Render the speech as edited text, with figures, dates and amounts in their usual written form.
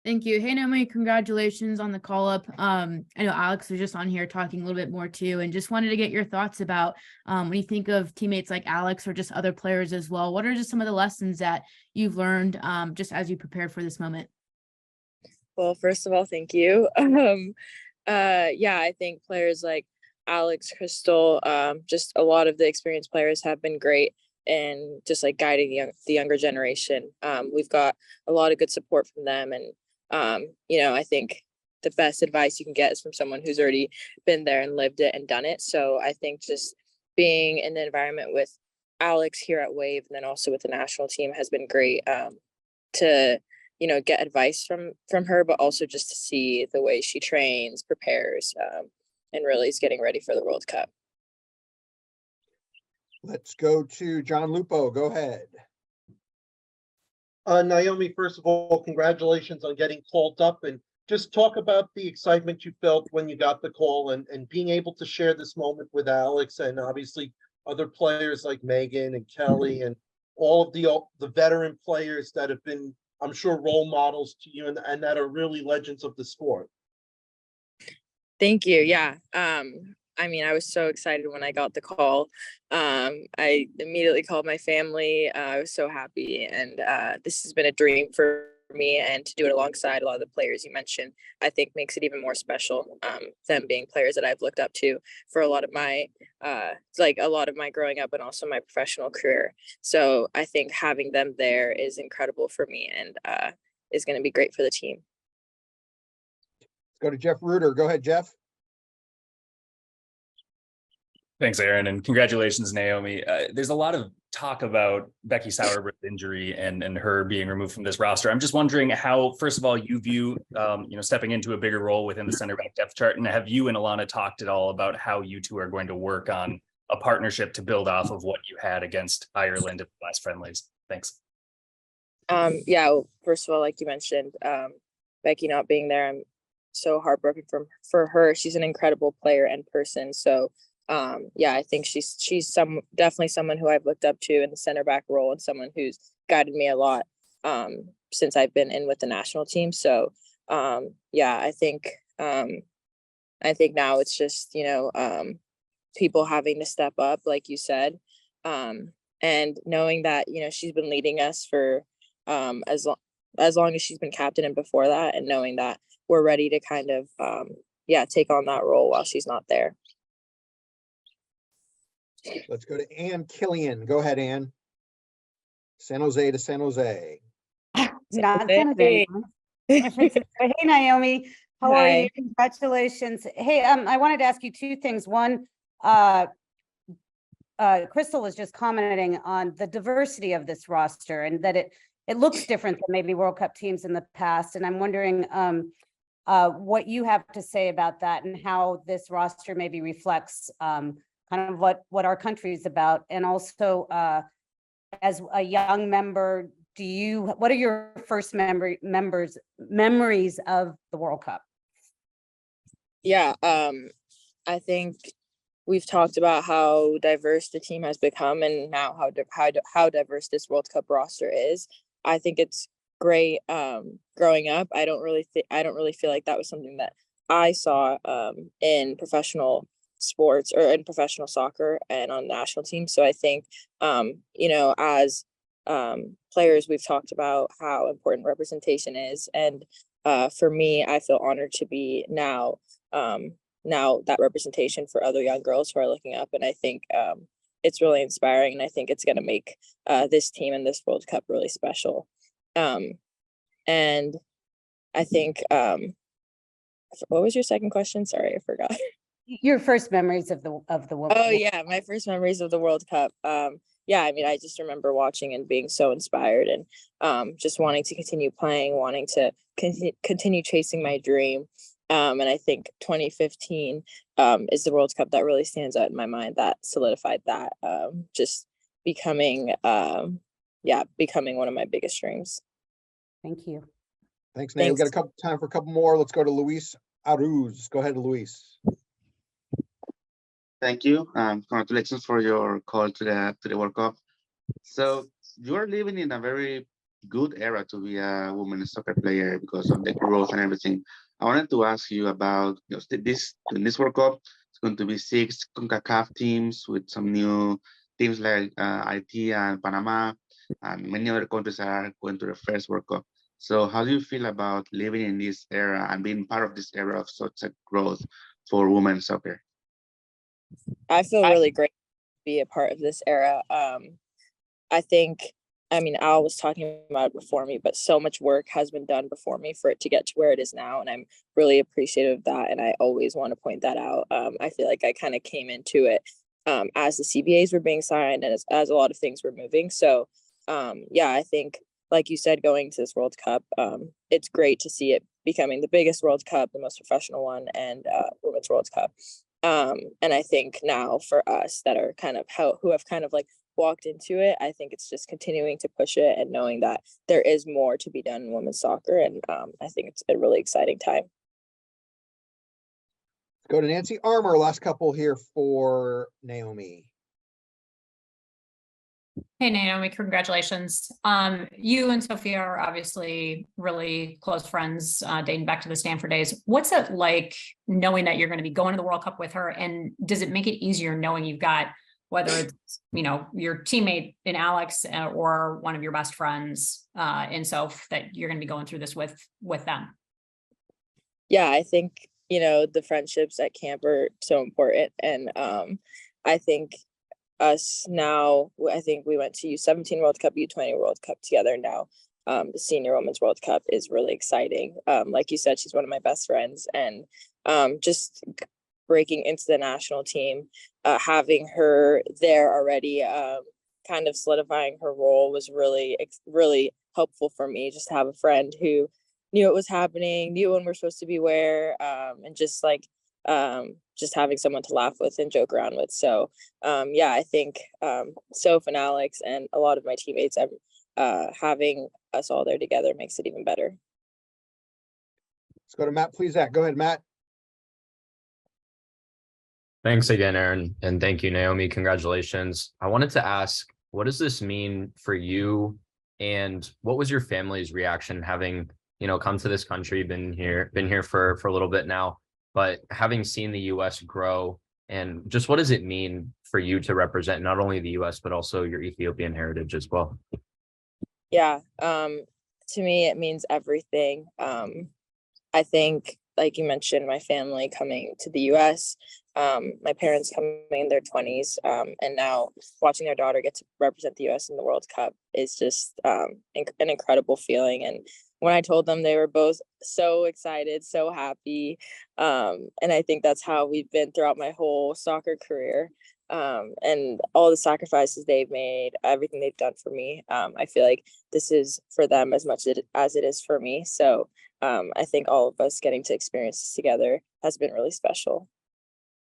Thank you. Hey, Naomi, congratulations on the call up. I know Alex was just on here talking a little bit more too, and just wanted to get your thoughts about when you think of teammates like Alex or just other players as well, what are just some of the lessons that you've learned just as you prepared for this moment? Well, first of all, thank you. Yeah, I think players like Alex, Crystal, just a lot of the experienced players have been great and just like guiding the younger generation. We've got a lot of good support from them, and I think the best advice you can get is from someone who's already been there and lived it and done it. So I think just being in the environment with Alex here at Wave and then also with the national team has been great, to get advice from her, but also just to see the way she trains, prepares, and really is getting ready for the World Cup. Let's go to John Lupo. Go ahead. Naomi, first of all, congratulations on getting called up, and just talk about the excitement you felt when you got the call and being able to share this moment with Alex and obviously other players like Megan and Kelly and all of the veteran players that have been, I'm sure, role models to you and that are really legends of the sport. Thank you. Yeah. I was so excited when I got the call. I immediately called my family. I was so happy, and this has been a dream for me, and to do it alongside a lot of the players you mentioned, I think makes it even more special. Them being players that I've looked up to for a lot of my growing up and also my professional career. So I think having them there is incredible for me, and is going to be great for the team. Let's go to Jeff Reuter. Go ahead, Jeff. Thanks, Aaron, and congratulations, Naomi. There's a lot of talk about Becky Sauerbrey's injury and her being removed from this roster. I'm just wondering how, first of all, you view stepping into a bigger role within the center back depth chart, and have you and Alana talked at all about how you two are going to work on a partnership to build off of what you had against Ireland at the last friendlies? Thanks. First of all, like you mentioned, Becky not being there, I'm so heartbroken for her. She's an incredible player and person. So I think she's definitely someone who I've looked up to in the center back role, and someone who's guided me a lot since I've been in with the national team. So I think now it's just people having to step up, like you said, and knowing that she's been leading us for as long as she's been captain and before that, and knowing that we're ready to kind of take on that role while she's not there. Let's go to Ann Killian. Go ahead, Ann. San Jose to San Jose. Not San Jose. Hey, Naomi. How Hi. are you? Congratulations. Hey, I wanted to ask you two things. One, Crystal was just commenting on the diversity of this roster and that it looks different than maybe World Cup teams in the past. And I'm wondering what you have to say about that and how this roster maybe reflects kind of what our country is about. And also, as a young member, what are your first memories of the World Cup? I think we've talked about how diverse the team has become, and now how diverse this World Cup roster is. I think it's great. Growing up, I don't really feel like that was something that I saw in professional sports or in professional soccer and on national teams. So I think as players, we've talked about how important representation is, and for me, I feel honored to be now that representation for other young girls who are looking up, and I think it's really inspiring, and I think it's going to make this team and this World Cup really special. And I think what was your second question? Sorry, I forgot. Your first memories of the World Cup. Oh yeah, my first memories of the World Cup. I just remember watching and being so inspired, and just wanting to continue playing, wanting to continue chasing my dream. And I think 2015 is the World Cup that really stands out in my mind, that solidified that, just becoming one of my biggest dreams. Thank you. Thanks, Nate. We've got time for a couple more. Let's go to Luis Aruz. Go ahead, Luis. Thank you. Congratulations for your call to the World Cup. So you are living in a very good era to be a women's soccer player because of the growth and everything. I wanted to ask you about this in this World Cup. It's going to be 6 CONCACAF teams with some new teams like Haiti and Panama, and many other countries are going to the first World Cup. So, how do you feel about living in this era and being part of this era of such a growth for women's soccer? I feel really great to be a part of this era. I think, I mean, Al was talking about it before me, but so much work has been done before me for it to get to where it is now. And I'm really appreciative of that. And I always want to point that out. I feel like I kind of came into it as the CBAs were being signed and as a lot of things were moving. So, yeah, I think, like you said, going to this World Cup, it's great to see it becoming the biggest World Cup, the most professional one, and Women's World Cup. And I think now for us that are kind of who have kind of like walked into it, I think it's just continuing to push it and knowing that there is more to be done in women's soccer. And I think it's a really exciting time. Let's go to Nancy Armour, last couple here for Naomi. Hey, Naomi, congratulations. You and Sophia are obviously really close friends, dating back to the Stanford days. What's it like knowing that you're going to be going to the World Cup with her? And does it make it easier knowing you've got, whether it's, you know, your teammate in Alex or one of your best friends in Soph, that you're going to be going through this with them? Yeah, I think, you know, the friendships at camp are so important. And I think us now, I think we went to U17 World Cup, U20 World Cup together now. The Senior Women's World Cup is really exciting. Like you said, she's one of my best friends, and just breaking into the national team, having her there already, kind of solidifying her role was really, really helpful for me. Just to have a friend who knew it was happening, knew when we're supposed to be where, and just like just having someone to laugh with and joke around with. So yeah, I think Soph and Alex and a lot of my teammates, having us all there together makes it even better. Let's go to Matt, please. Zach, go ahead, Matt. Thanks again, Aaron, and thank you, Naomi. Congratulations. I wanted to ask, what does this mean for you, and what was your family's reaction having, you know, come to this country, been here for a little bit now, but having seen the US grow, and just what does it mean for you to represent not only the US, but also your Ethiopian heritage as well? Yeah, to me, it means everything. I think, like you mentioned, my family coming to the US, my parents coming in their 20s, and now watching their daughter get to represent the US in the World Cup is just an incredible feeling. And when I told them, they were both so excited, so happy. And I think that's how we've been throughout my whole soccer career. And all the sacrifices they've made, everything they've done for me. I feel like this is for them as much as it is for me. So I think all of us getting to experience this together has been really special.